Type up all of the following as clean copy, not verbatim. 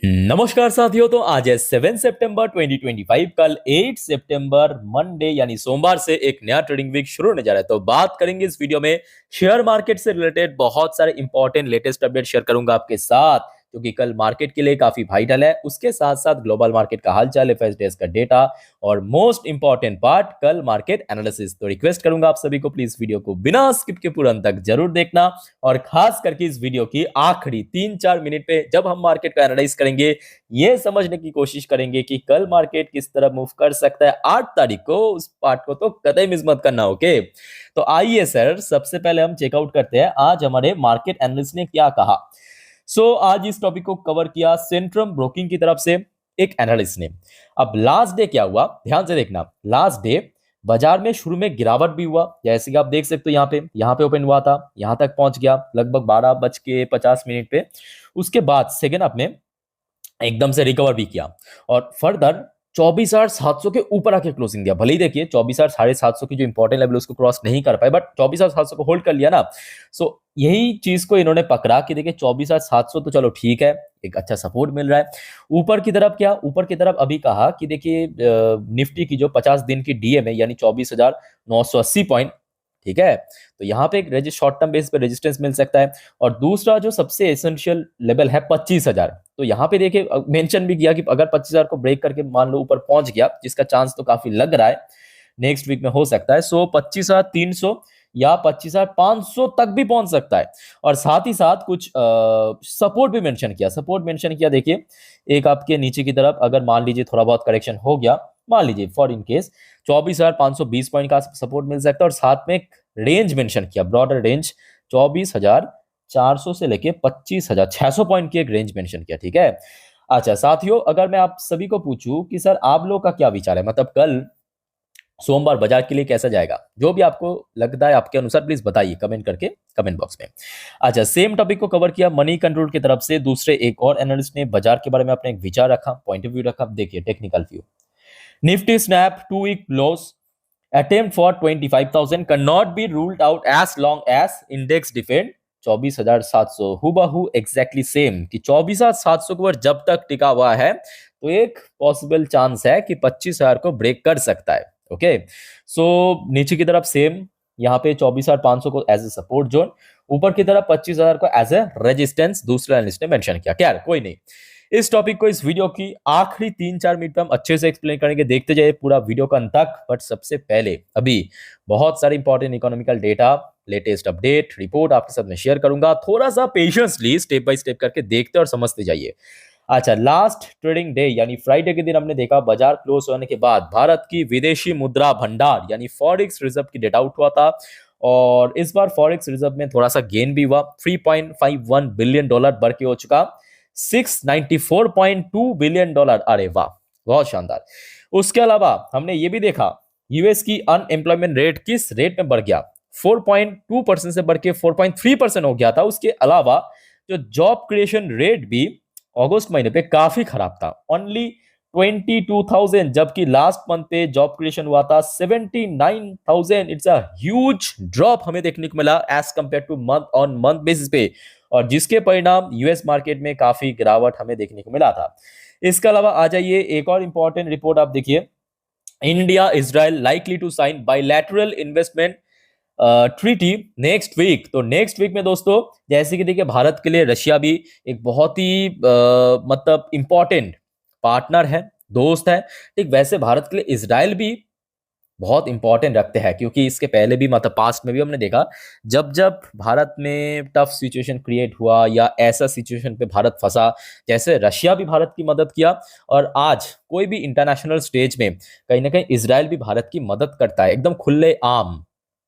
नमस्कार साथियों। तो आज है 7 सितंबर 2025। कल 8 सितंबर मंडे यानी सोमवार से एक नया ट्रेडिंग वीक शुरू होने जा रहा है। तो बात करेंगे इस वीडियो में शेयर मार्केट से रिलेटेड बहुत सारे इंपॉर्टेंट लेटेस्ट अपडेट शेयर करूंगा आपके साथ, क्योंकि कल मार्केट के लिए काफी वाइटल है। उसके साथ साथ ग्लोबल मार्केट का हालचाल, एफएसडीएस का डेटा और मोस्ट इंपॉर्टेंट पार्ट कल मार्केट एनालिसिस। तो रिक्वेस्ट करूंगा आप सभी को प्लीज वीडियो को बिना स्किप के पूरा अंत तक जरूर देखना, और खास करके इस वीडियो की आखिरी 3-4 मिनट पे जब हम मार्केट का एनालाइज करेंगे ये समझने की कोशिश करेंगे कि कल मार्केट किस तरह मूव कर सकता है 8 तारीख को। उस पार्ट को तो कतई मिस मत करना। ओके, तो आइए सर, सबसे पहले हम चेकआउट करते हैं आज हमारे मार्केट एनालिस्ट ने क्या कहा। आज इस टॉपिक को कवर किया सेंट्रम ब्रोकिंग की तरफ से एक एनालिस्ट ने। अब लास्ट डे क्या हुआ, ध्यान से देखना। लास्ट डे बाजार में शुरू में गिरावट भी हुआ, जैसे कि आप देख सकते हो। यहाँ पे ओपन हुआ था, यहाँ तक पहुंच गया लगभग 12:50 पे। उसके बाद सेकेंड हाफ में एकदम से रिकवर भी किया और फर्दर 24,700 के ऊपर आके क्लोजिंग दिया। भले ही देखिए 24,750 की जो इंपॉर्टेंट लेवल उसको क्रॉस नहीं कर पाए, बट 24,700 को होल्ड कर लिया ना। यही चीज को इन्होंने पकड़ा कि देखिए 24,700 तो चलो ठीक है, एक अच्छा सपोर्ट मिल रहा है। ऊपर की तरफ क्या, ऊपर की तरफ अभी कहा कि देखिए निफ्टी की जो 50 दिन की डीएम है यानी 24,980 पॉइंट, ठीक है। तो यहाँ पे एक शॉर्ट टर्म बेस पे रेजिस्टेंस मिल सकता है। और दूसरा जो सबसे एसेंशियल लेवल है 25,000। तो यहाँ पे देखिए मेंशन भी किया कि अगर 25,000 को ब्रेक करके मान लो ऊपर पहुंच गया, जिसका चांस तो काफी लग रहा है नेक्स्ट वीक में हो सकता है। 25,300 या 25,500 तक भी पहुंच सकता है। और साथ ही साथ कुछ सपोर्ट भी मेंशन किया। सपोर्ट मेंशन किया देखिए, एक आपके नीचे की तरफ अगर मान लीजिए थोड़ा बहुत करेक्शन हो गया, मान लीजिए फॉर इन केस 24,520 पॉइंट का सपोर्ट मिल सकता है। और साथ में एक रेंज मेंशन किया, ब्रॉडर रेंज 24,400 से लेके 25,600 पॉइंट की एक रेंज मेंशन किया, ठीक है। अच्छा साथियों, अगर मैं आप सभी को पूछूं कि सर आप लोग का क्या विचार है, मतलब कल सोमवार बाजार के लिए कैसा जाएगा, जो भी आपको लगता है आपके अनुसार प्लीज बताइए कमेंट करके, कमेंट बॉक्स में। अच्छा, सेम टॉपिक को कवर किया मनी कंट्रोल की तरफ से दूसरे एक और एनालिस्ट ने बाजार के बारे में अपने एक विचार रखा, पॉइंट ऑफ व्यू रखा। देखिए technical view, Nifty snap 2-week lows. Attempt for 25,000 cannot be ruled out as long as index defend 24,700। हुबहू एग्जैक्टली सेम कि 24,700 के ऊपर जब तक टिका हुआ है तो एक पॉसिबल चांस है कि 25,000 को ब्रेक कर सकता है। ओके, नीचे की तरफ सेम, यहाँ पे 24,500 को एज ए सपोर्ट जोन, ऊपर की तरफ 25,000 को एज ए रेजिस्टेंस दूसरे एनालिस्ट ने मेंशन किया। क्या कोई नहीं, इस टॉपिक को इस वीडियो की आखिरी 3-4 मिनट पे हम अच्छे से एक्सप्लेन करेंगे, देखते जाइए पूरा वीडियो का अंत तक। बट सबसे पहले अभी बहुत सारे important economical data, latest update, report आपके साथ में शेयर करूंगा। थोड़ा सा पेशेंसली स्टेप बाय स्टेप करके देखते और समझते जाइए। अच्छा, लास्ट ट्रेडिंग डे यानी फ्राइडे के दिन हमने देखा बाजार क्लोज होने के बाद भारत की विदेशी मुद्रा भंडार यानी फॉरेक्स रिजर्व की डेटा आउट हुआ था। और इस बार फॉरेक्स रिजर्व में थोड़ा सा गेन भी हुआ, $3.51 बिलियन बढ़ के हो चुका $694.2 बिलियन। अरे वाह, बहुत शानदार। उसके अलावा हमने ये भी देखा यूएस की अनएम्प्लॉयमेंट रेट किस रेट में बढ़ गया, 4.2% से बढ़ के 4.3% हो गया था। उसके अलावा जो जॉब क्रिएशन रेट भी अगस्त महीने पे काफी खराब था, ओनली 22,000, जबकि लास्ट मंथ पे जॉब क्रिएशन हुआ था 79,000। इट्स अ ह्यूज ड्रॉप हमें देखने को मिला as compare to month on month basis पे, और जिसके परिणाम यूएस मार्केट में काफी गिरावट हमें देखने को मिला था। इसके अलावा आ जाइए एक और इंपॉर्टेंट रिपोर्ट आप देखिए, India Israel likely to sign bilateral investment treaty next week. तो नेक्स्ट वीक में दोस्तों, जैसे कि देखिए भारत के लिए रशिया भी एक बहुत ही मतलब इंपॉर्टेंट पार्टनर है, दोस्त है, ठीक वैसे भारत के लिए इजराइल भी बहुत इंपॉर्टेंट रखते हैं, क्योंकि इसके पहले भी मतलब पास्ट में भी हमने देखा जब जब भारत में टफ सिचुएशन क्रिएट हुआ या ऐसा सिचुएशन पे भारत फंसा, जैसे रशिया भी भारत की मदद किया, और आज कोई भी इंटरनेशनल स्टेज में कहीं ना कहीं इजराइल भी भारत की मदद करता है, एकदम खुले आम,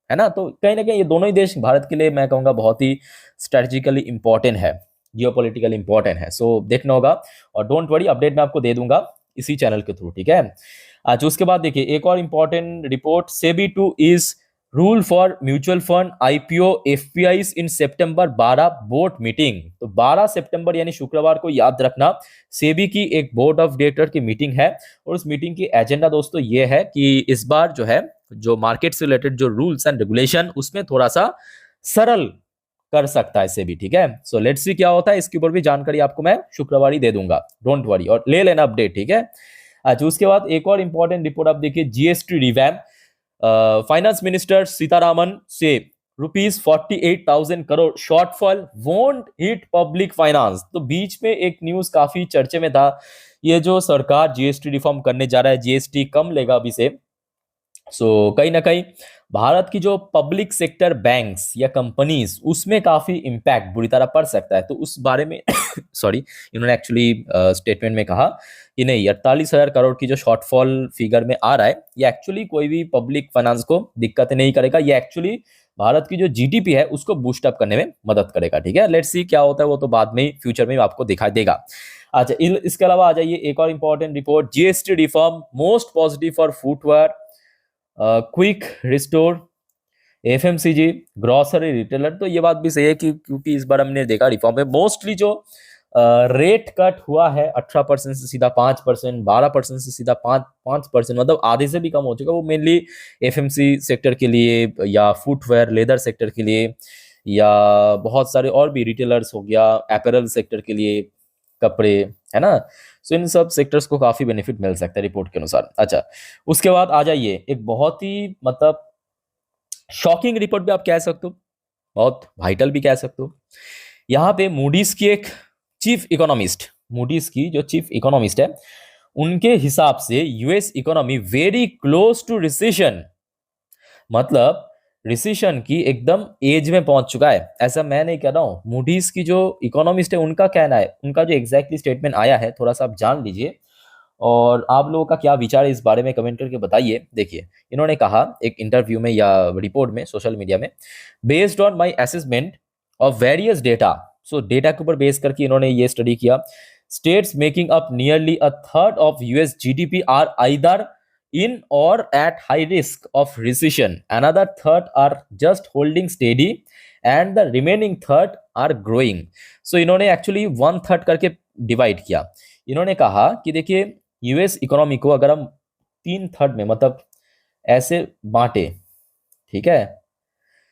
है ना। तो कहीं ना कहीं ये दोनों ही देश भारत के लिए मैं कहूँगा बहुत ही स्ट्रेटेजिकली इंपॉर्टेंट है, जियोपॉलिटिकली इंपॉर्टेंट है। देखना होगा, और डोंट वरी, अपडेट मैं आपको दे दूंगा इसी चैनल के थ्रू, ठीक है। अच्छा, उसके बाद देखिए एक और important report, SEBI to ease rule for mutual fund IPO FPIs in September 12 board meeting. तो 12 सितंबर यानी शुक्रवार को याद रखना सेबी की एक बोर्ड ऑफ डायरेक्टर की मीटिंग है। और उस मीटिंग की एजेंडा दोस्तों ये है कि इस बार जो है जो मार्केट से रिलेटेड जो रूल्स एंड रेगुलेशन उसमें थोड़ा सा सरल कर सकता है सेबी, ठीक है। सो लेट्स सी क्या होता है, इसके ऊपर भी जानकारी आपको मैं शुक्रवार ही दे दूंगा, डोंट वरी, और ले लेना अपडेट, ठीक है। अच्छा, उसके बाद एक और इंपॉर्टेंट रिपोर्ट आप देखिए, GST revamp. Finance minister Sitharaman से ₹48,000 shortfall won't hit public finance. तो बीच में एक न्यूज काफी चर्चे में था, ये जो सरकार जीएसटी रिफॉर्म करने जा रहा है, जीएसटी कम लेगा अभी से। कहीं ना कहीं भारत की जो पब्लिक सेक्टर बैंक्स या कंपनीज, उसमें काफी इंपैक्ट बुरी तरह पड़ सकता है। तो उस बारे में सॉरी, इन्होंने एक्चुअली स्टेटमेंट में कहा कि नहीं, 48,000 करोड़ की जो शॉर्टफॉल फिगर में आ रहा है, ये एक्चुअली कोई भी पब्लिक फाइनेंस को दिक्कत नहीं करेगा, ये एक्चुअली भारत की जो जीडीपी है उसको बूस्ट अप करने में मदद करेगा, ठीक है। लेट्स सी क्या होता है, वो तो बाद में फ्यूचर में आपको दिखाई देगा। अच्छा, इसके अलावा आ जाइए एक और important report, GST reform most positive for footwear, quick restore, FMCG, grocery retailer. तो ये बात भी सही है कि क्योंकि इस बार हमने देखा रिफॉर्म में मोस्टली जो रेट कट हुआ है 18% से सीधा 5%, 12% से सीधा 5%, मतलब आधे से भी कम हो चुका। वो मेनली एफएमसी सेक्टर के लिए या फुटवेयर लेदर सेक्टर के लिए या बहुत सारे और भी रिटेलर्स हो गया, अपैरल सेक्टर के लिए कपड़े, है ना। सो इन सब सेक्टर्स को काफी बेनिफिट मिल सकता है रिपोर्ट के अनुसार। अच्छा, उसके बाद आ जाइए एक बहुत ही मतलब शॉकिंग रिपोर्ट भी आप कह सकते हो, बहुत वाइटल भी कह सकते हो। यहाँ पे मूडीज की एक चीफ इकोनॉमिस्ट, मूडीज की जो चीफ इकोनॉमिस्ट है, उनके हिसाब से US economy very close to recession, मतलब रिसेशन की एकदम एज में पहुंच चुका है। ऐसा मैं नहीं कह रहा हूं, मूडीज की जो इकोनॉमिस्ट है उनका कहना है, उनका जो एग्जैक्टली स्टेटमेंट आया है थोड़ा सा आप जान लीजिए, और आप लोगों का क्या विचार है इस बारे में कमेंट करके बताइए। देखिए, इन्होंने कहा एक इंटरव्यू में या रिपोर्ट में सोशल मीडिया में, based on my assessment of various data. So data के ऊपर बेस करके इन्होंने ये स्टडी किया, states making up nearly a third of US GDP are either in or at high risk of recession, another third are just holding steady and the remaining third are growing। so इन्होंने actually 1/3 करके divide किया। इन्होंने कहा कि देखिए, US economy को अगर हम 3/3 में मतलब ऐसे बांटे, ठीक है,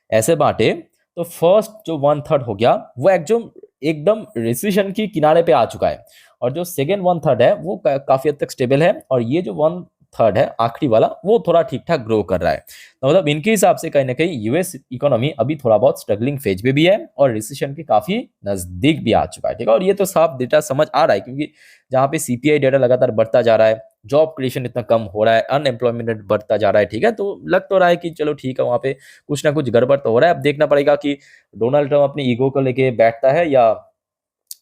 ऐसे बांटे, तो फर्स्ट जो 1/3 हो गया वो एकदम रिसेशन की किनारे पे आ चुका है, और जो सेकेंड 1/3 है वो काफी हद तक स्टेबल है, और ये जो 1/3 है आखिरी वाला, वो थोड़ा ठीक ठाक ग्रो कर रहा है। तो मतलब इनके हिसाब से कहीं ना कहीं यूएस इकोनॉमी अभी थोड़ा बहुत स्ट्रगलिंग फेज में भी है और रिसेशन के काफी नजदीक भी आ चुका है, ठीक है। और ये तो साफ डेटा समझ आ रहा है, क्योंकि जहाँ पे सीपीआई डेटा लगातार बढ़ता जा रहा है, जॉब क्रिएशन इतना कम हो रहा है, अनएम्प्लॉयमेंट रेट बढ़ता जा रहा है, ठीक है। तो लग तो रहा है कि चलो ठीक है, वहां पे कुछ ना कुछ गड़बड़ तो हो रहा है। अब देखना पड़ेगा कि डोनाल्ड ट्रम्प अपनी ईगो को लेके बैठता है या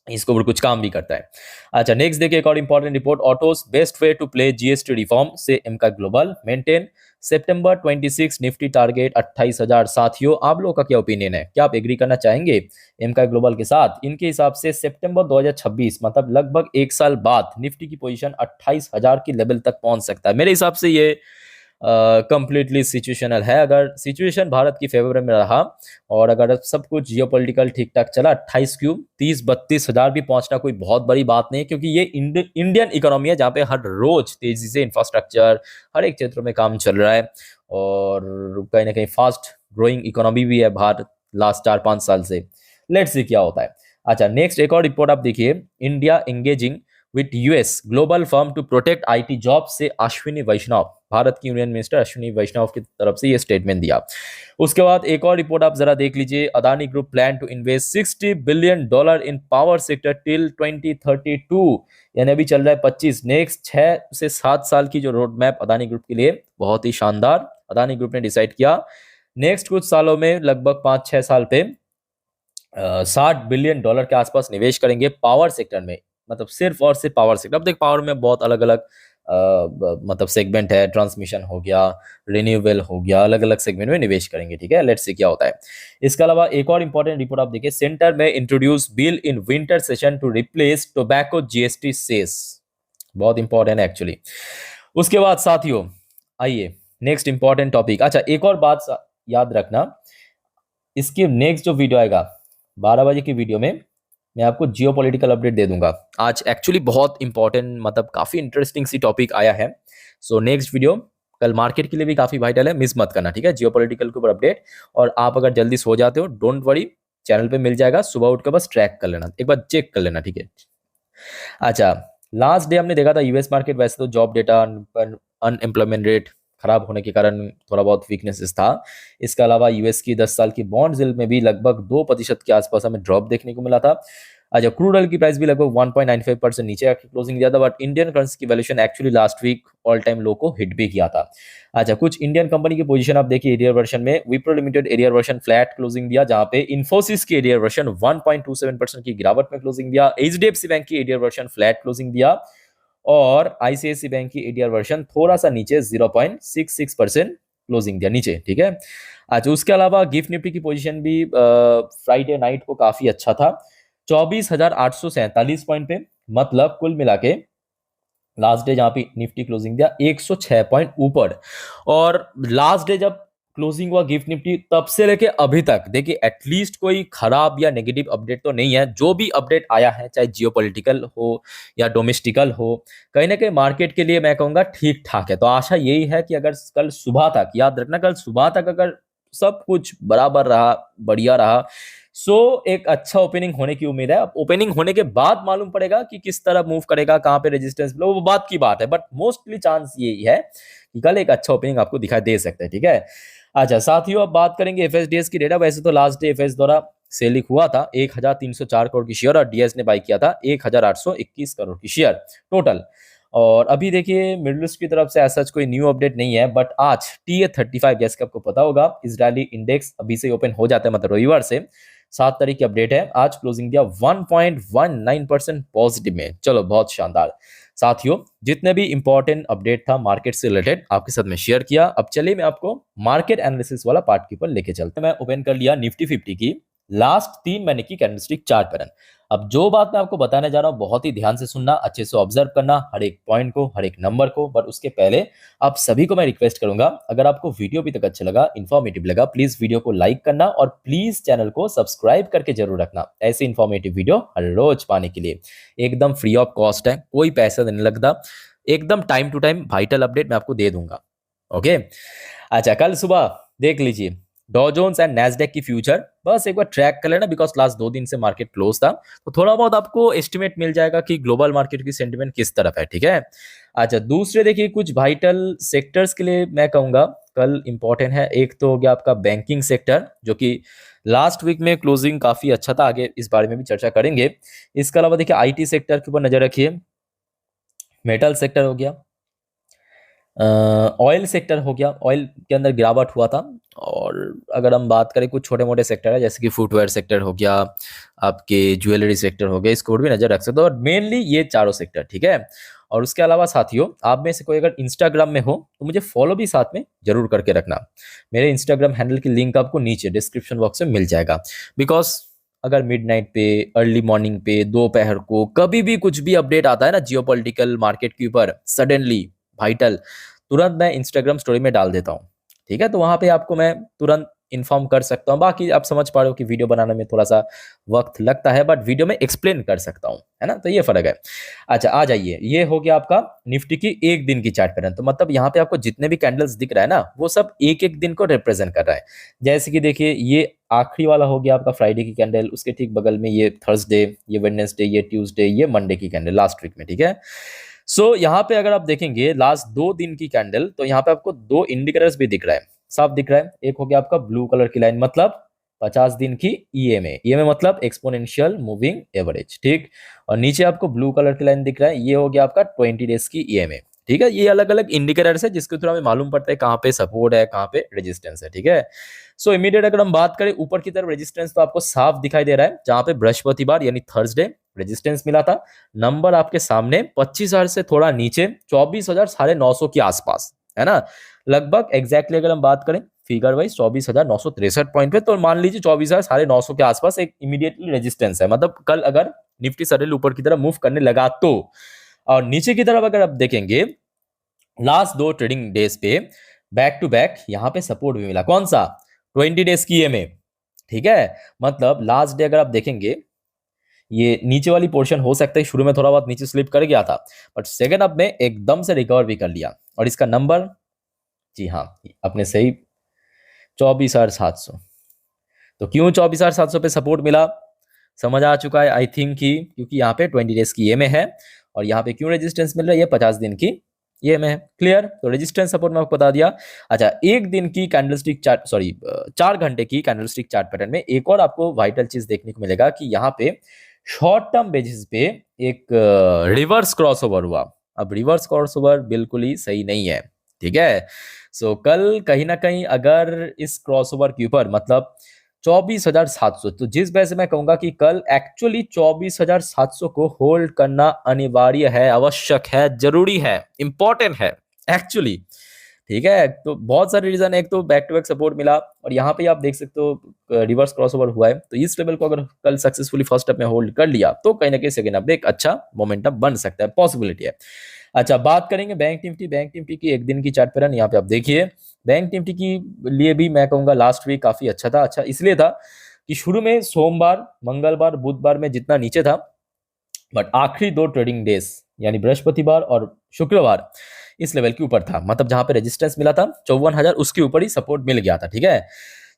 इसके ऊपर कुछ काम भी करता है। अच्छा, नेक्स्ट देखिए एक और important report, autos best way to play GST reform से एमका ग्लोबल मेंटेन सितंबर 26 निफ्टी टारगेट 28,000। साथियों, आप लोगों का क्या ओपिनियन है, क्या आप एग्री करना चाहेंगे एमका ग्लोबल के साथ? इनके हिसाब से सितंबर 2026 मतलब लगभग एक साल बाद निफ्टी की पोजीशन 28,000 की लेवल तक पहुंच सकता है। मेरे हिसाब से ये कंप्लीटली सिचुएशनल है। अगर सिचुएशन भारत की फेवर में रहा और अगर सब कुछ जियोपॉलिटिकल ठीक ठाक चला, 28 क्यूब 30-32 हजार भी पहुंचना कोई बहुत बड़ी बात नहीं है, क्योंकि ये इंडियन इकोनॉमी है जहाँ पे हर रोज तेजी से इंफ्रास्ट्रक्चर हर एक क्षेत्र में काम चल रहा है, और कहीं ना कहीं फास्ट ग्रोइंग इकोनॉमी भी है भारत लास्ट 4-5 साल से। लेट्स सी क्या होता है। अच्छा, नेक्स्ट एक और रिपोर्ट आप देखिए, India engaging with US global firm to protect IT job से अश्विनी वैष्णव, भारत की यूनियन मिनिस्टर अश्विनी वैष्णव की तरफ से ये स्टेटमेंट दिया। उसके बाद एक और रिपोर्ट आप जरा देख लीजिए, Adani group plan to invest $60 billion in power sector till 2032, यानी अभी चल रहा है 25, नेक्स्ट 6 से 7 साल की जो रोड मैप अदानी ग्रुप के लिए बहुत ही शानदार अदानी ग्रुप ने डिसाइड किया। नेक्स्ट कुछ सालों में लगभग 5-6 साल पे $60 बिलियन के आसपास निवेश करेंगे पावर सेक्टर में, मतलब सिर्फ और सिर्फ पावर सेक्टर। अब देख, पावर में बहुत अलग अलग मतलब सेगमेंट है, ट्रांसमिशन हो गया, रिन्यूएबल हो गया, अलग अलग सेगमेंट में निवेश करेंगे, ठीक है। लेट्स सी क्या होता है। इसके अलावा एक और इंपॉर्टेंट रिपोर्ट आप देखिए, सेंटर में introduce bill in winter session to replace tobacco GST cess, बहुत इंपॉर्टेंट है एक्चुअली। उसके बाद साथियों आइए नेक्स्ट इंपॉर्टेंट टॉपिक। अच्छा, एक और बात याद रखना, इसकी नेक्स्ट जो वीडियो आएगा 12 बजे की वीडियो में मैं आपको जियोपॉलिटिकल अपडेट दे दूंगा। आज एक्चुअली बहुत इंपॉर्टेंट मतलब काफी इंटरेस्टिंग सी टॉपिक आया है। सो नेक्स्ट वीडियो कल मार्केट के लिए भी काफी वाइटल है, मिस मत करना, ठीक है। जियोपॉलिटिकल के ऊपर अपडेट, और आप अगर जल्दी सो जाते हो डोंट वरी, चैनल पे मिल जाएगा, सुबह उठ के बस ट्रैक कर लेना, एक बार चेक कर लेना, ठीक है। अच्छा, लास्ट डे हमने देखा था यूएस मार्केट, वैसे तो जॉब डेटा, अनएम्प्लॉयमेंट रेट खराब होने के कारण थोड़ा बहुत वीकनेसेस था। इसके अलावा यूएस की 10 साल की बॉन्ड यील्ड में भी लगभग 2% के आसपास हमें ड्रॉप देखने को मिला था। अच्छा, क्रूड ऑयल की प्राइस भी लगभग 1.95% नीचे आके क्लोजिंग दिया था, बट इंडियन करेंसी की valuation actually last week all time low को हिट भी किया था। अच्छा, कुछ इंडियन कंपनी की पोजीशन आप देखिए एरियर वर्शन में, Wipro limited arrear version flat closing दिया, जहां पे इन्फोसिस की एरियर वर्शन 1.27% की गिरावट में क्लोजिंग दिया, एचडीएफसी बैंक की एरियर वर्शन फ्लैट क्लोजिंग दिया, और आईसीआईसी बैंक की एडीआर वर्शन थोड़ा सा नीचे 0.66% क्लोजिंग दिया नीचे, ठीक है। अच्छा, उसके अलावा गिफ्ट निफ्टी की पोजीशन भी फ्राइडे नाइट को काफी अच्छा था, 24,847 पॉइंट पे, मतलब कुल मिला के लास्ट डे जहां पे निफ्टी क्लोजिंग दिया 106 पॉइंट ऊपर। और लास्ट डे जब क्लोजिंग हुआ गिफ्ट निफ्टी, तब से लेके अभी तक देखिए एटलीस्ट कोई खराब या नेगेटिव अपडेट तो नहीं है। जो भी अपडेट आया है, चाहे जियोपॉलिटिकल हो या डोमेस्टिकल हो, कहीं ना कहीं मार्केट के लिए मैं कहूंगा ठीक ठाक है। तो आशा यही है कि अगर कल सुबह तक, याद रखना कल सुबह तक अगर सब कुछ बराबर रहा, बढ़िया रहा, सो एक अच्छा ओपनिंग होने की उम्मीद है। अब ओपनिंग होने के बाद मालूम पड़ेगा कि किस तरह मूव करेगा, कहां पे रेजिस्टेंस, वो बात की बात है, बट मोस्टली चांस यही है कि कल एक अच्छा ओपनिंग आपको दिखाई दे सकता है, ठीक है। अच्छा साथियों, अब बात करेंगे एफएसडीएस की डेटा। वैसे तो लास्ट डे एफएस द्वारा सेलिंग हुआ था 1304 करोड़ की शेयर, और डीएस ने बाई किया था 1821 करोड़ की शेयर टोटल। और अभी देखिए मिडिल ईस्ट की तरफ से ऐसा कोई न्यू अपडेट नहीं है, बट आज TA35, जैसे कि आपको पता होगा, इजरायली इंडेक्स अभी से ओपन हो जाता है, मतलब रविवार से 7 तारीख की अपडेट है, आज क्लोजिंग दिया 1.19% पॉजिटिव में। चलो बहुत शानदार साथियों, जितने भी इंपॉर्टेंट अपडेट था मार्केट से रिलेटेड आपके साथ में शेयर किया। अब चलिए मैं आपको मार्केट एनालिसिस वाला पार्ट के ऊपर लेके चलते हैं। मैं ओपन कर लिया निफ्टी 50 की लास्ट 3 महीने की कैंडलस्टिक चार्ट पैटर्न। अब जो बात मैं आपको बताने जा रहा हूं, बहुत ही ध्यान से सुनना, अच्छे से ऑब्जर्व करना हर एक पॉइंट को, हर एक नंबर को। बट उसके पहले आप सभी को मैं रिक्वेस्ट करूंगा, अगर आपको वीडियो अभी तक अच्छा लगा, इन्फॉर्मेटिव लगा, प्लीज वीडियो को लाइक करना और प्लीज चैनल को सब्सक्राइब करके जरूर रखना, ऐसे इन्फॉर्मेटिव वीडियो हर रोज पाने के लिए। एकदम फ्री ऑफ कॉस्ट है, कोई पैसा नहीं लगता, एकदम time to time vital update मैं आपको दे दूंगा। ओके। अच्छा, कल सुबह देख लीजिए डॉ जोन्स एंड नैस्डैक की फ्यूचर, बस एक बार ट्रैक कर लेना, बिकॉज लास्ट 2 दिन से मार्केट क्लोज था, तो थोड़ा बहुत आपको एस्टिमेट मिल जाएगा कि ग्लोबल मार्केट की सेंटिमेंट किस तरफ है, ठीक है। अच्छा, दूसरे देखिए कुछ वाइटल सेक्टर्स के लिए मैं कहूंगा कल इंपॉर्टेंट है। एक तो हो गया आपका बैंकिंग सेक्टर, जो कि लास्ट वीक में क्लोजिंग काफी अच्छा था, आगे इस बारे में भी चर्चा करेंगे। इसके अलावा देखिए आईटी सेक्टर के ऊपर नजर रखिए, मेटल सेक्टर हो गया, ऑयल सेक्टर हो गया, ऑयल के अंदर गिरावट हुआ था। और अगर हम बात करें कुछ छोटे मोटे सेक्टर है, जैसे कि फुटवेयर सेक्टर हो गया, आपके ज्वेलरी सेक्टर हो गया, इसको भी नजर रख सकते हो। और मेनली ये चारों सेक्टर, ठीक है। और उसके अलावा साथियों, आप में से कोई अगर इंस्टाग्राम में हो तो मुझे फॉलो भी साथ में जरूर करके रखना। मेरे इंस्टाग्राम हैंडल की लिंक आपको नीचे डिस्क्रिप्शन बॉक्स में मिल जाएगा। बिकॉज अगर मिडनाइट पे, अर्ली मॉर्निंग पे, दोपहर को कभी भी कुछ भी अपडेट आता है ना जियोपॉलिटिकल मार्केट के ऊपर, सडनली वाइटल, तुरंत मैं इंस्टाग्राम स्टोरी में डाल देता हूँ, ठीक है। तो वहां पे आपको मैं तुरंत इन्फॉर्म कर सकता हूँ। बाकी आप समझ पा रहे हो कि वीडियो बनाने में थोड़ा सा वक्त लगता है, बट वीडियो में एक्सप्लेन कर सकता हूँ, है ना, तो ये फर्क है। अच्छा, आ जाइए, ये हो गया आपका निफ्टी की एक दिन की चार्ट पैटर्न। तो मतलब यहाँ पे आपको जितने भी कैंडल्स दिख रहा है ना, वो सब एक एक दिन को रिप्रेजेंट कर रहा है। जैसे कि देखिए ये आखिरी वाला हो गया आपका फ्राइडे की कैंडल, उसके ठीक बगल में ये थर्सडे, ये वेडनेसडे, ये ट्यूसडे, ये मंडे की कैंडल लास्ट वीक में, ठीक है। सो यहाँ पे अगर आप देखेंगे लास्ट 2 दिन की कैंडल, तो यहाँ पे आपको 2 इंडिकेटर्स भी दिख रहा है, साफ दिख रहा है। एक हो गया आपका ब्लू कलर की लाइन, मतलब 50 दिन की ईएमए, ईएमए मतलब एक्सपोनेंशियल मूविंग एवरेज, ठीक। और नीचे आपको ब्लू कलर की लाइन दिख रहा है, ये हो गया आपका 20 डेज की ईएमए, ठीक है। ये अलग अलग इंडिकेटर्स है जिसके थ्रू हमें मालूम पड़ता है कहाँ पे सपोर्ट है, कहाँ पे रेजिस्टेंस है, ठीक है। सो इमीडिएट अगर हम बात करें ऊपर की तरफ रेजिस्टेंस, तो आपको साफ दिखाई दे रहा है, जहां पे बृहस्पतिवार यानी थर्सडे रेजिस्टेंस मिला था। नंबर आपके सामने 25,000 से थोड़ा नीचे 24,900 के आसपास, है ना। लगभग एग्जैक्टली अगर हम बात करें फिगर वाइज 24,963 पॉइंट पे, तो मान लीजिए 24,950 के आसपास एक इमीडिएटली रेजिस्टेंस है। मतलब कल अगर निफ्टी सडनली ऊपर की तरफ मूव करने लगा तो। और नीचे की तरफ अगर आप देखेंगे लास्ट 2 ट्रेडिंग डेज पे बैक टू बैक यहाँ पे सपोर्ट भी मिला, कौन सा, 20 डेज की ईएमए, ठीक है। मतलब लास्ट डे अगर आप देखेंगे, ये नीचे वाली पोर्शन हो सकता है शुरू में थोड़ा बहुत नीचे स्लिप कर गया था, बट सेकेंड अप में एकदम से रिकवर भी कर लिया। और इसका नंबर, जी हाँ, अपने सही 24,700। तो क्यों 24,700 पे सपोर्ट मिला समझ आ चुका है आई थिंक कि क्योंकि यहाँ पे 20 डेज की ईएमए है और यहाँ पे क्यों रेजिस्टेंस मिल रहा है, ये 50 दिन की ईएमए है। क्लियर, तो रेजिस्टेंस सपोर्ट मैं आपको बता दिया। अच्छा, एक दिन की कैंडलस्टिक चार्ट, सॉरी 4 घंटे की कैंडलस्टिक चार्ट पैटर्न में एक और आपको वाइटल चीज देखने को मिलेगा कि यहाँ पे शॉर्ट टर्म बेसिस पे एक रिवर्स क्रॉसओवर हुआ। अब रिवर्स क्रॉसओवर बिल्कुल ही सही नहीं है, ठीक है। सो कल कहीं ना कहीं अगर इस क्रॉसओवर के ऊपर मतलब 24,700, तो जिस वजह से मैं कहूंगा कि कल एक्चुअली 24,700 को होल्ड करना अनिवार्य है, आवश्यक है, जरूरी है, इंपॉर्टेंट है एक्चुअली, ठीक है। तो बहुत सारे रीजन है, एक तो बैक टू बैक सपोर्ट मिला और यहाँ पे आप देख सकते हो रिवर्स क्रॉसओवर हुआ है, तो इस लेवल को अगर कल सक्सेसफुली फर्स्ट स्टेप में होल्ड कर लिया तो कहीं ना कहीं सेकेंड अप एक अच्छा मोमेंटम बन सकता है, पॉसिबिलिटी है। अच्छा, बात करेंगे बैंक निफ्टी। बैंक निफ्टी की एक दिन की चार्ट पैटर्न यहाँ पे आप देखिए। बैंक निफ्टी की लिए भी मैं कहूंगा लास्ट वीक काफी अच्छा था। अच्छा इसलिए था कि शुरू में सोमवार, मंगलवार, बुधवार में जितना नीचे था, बट आखिरी 2 ट्रेडिंग डेज यानी बृहस्पतिवार और शुक्रवार इस लेवल के ऊपर था, मतलब जहां पे रेजिस्टेंस मिला था 54,000 उसके ऊपर ही सपोर्ट मिल गया था, ठीक है।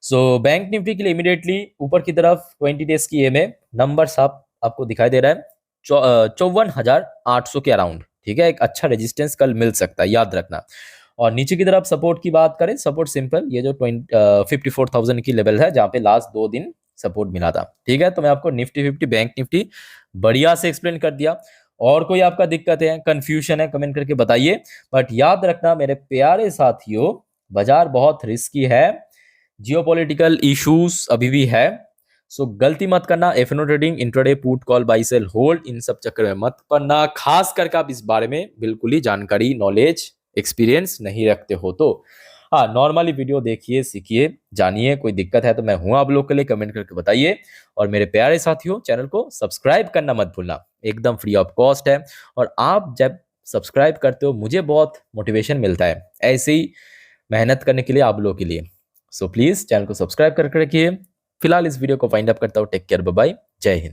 सो बैंक निफ्टी के लिए इमीडिएटली ऊपर की तरफ 20 डेज की ईएमए नंबर आपको दिखाई दे रहा है 54,800 के अराउंड, ठीक है। एक अच्छा रेजिस्टेंस कल मिल सकता है, याद रखना। और नीचे की तरफ सपोर्ट की बात करें, सपोर्ट सिंपल ये जो 54,000 की लेवल है जहां पे लास्ट 2 दिन सपोर्ट मिला था, ठीक है। तो मैं आपको निफ्टी 50 बैंक निफ्टी बढ़िया से एक्सप्लेन कर दिया। और कोई आपका दिक्कत है, कंफ्यूजन है, कमेंट करके बताइए। बट याद रखना मेरे प्यारे साथियों, बाजार बहुत रिस्की है, जियोपॉलिटिकल इश्यूज अभी भी है। सो गलती मत करना, F N O trading, intraday, put, call, buy, sell, hold, इन सब चक्कर में मत पड़ना, खास करके आप इस बारे में बिल्कुल ही जानकारी, नॉलेज, एक्सपीरियंस नहीं रखते हो तो। हाँ, नॉर्मली वीडियो देखिए, सीखिए, जानिए। कोई दिक्कत है तो मैं हूं आप लोग के लिए, कमेंट करके बताइए। और मेरे प्यारे साथियों, चैनल को सब्सक्राइब करना मत भूलना, एकदम फ्री ऑफ कॉस्ट है। और आप जब सब्सक्राइब करते हो मुझे बहुत मोटिवेशन मिलता है ऐसे ही मेहनत करने के लिए, आप लोगों के लिए। सो प्लीज चैनल को सब्सक्राइब करके रखिए। फिलहाल इस वीडियो को फाइंड अप करता हूँ। टेक केयर, बाय बाय, जय हिंद।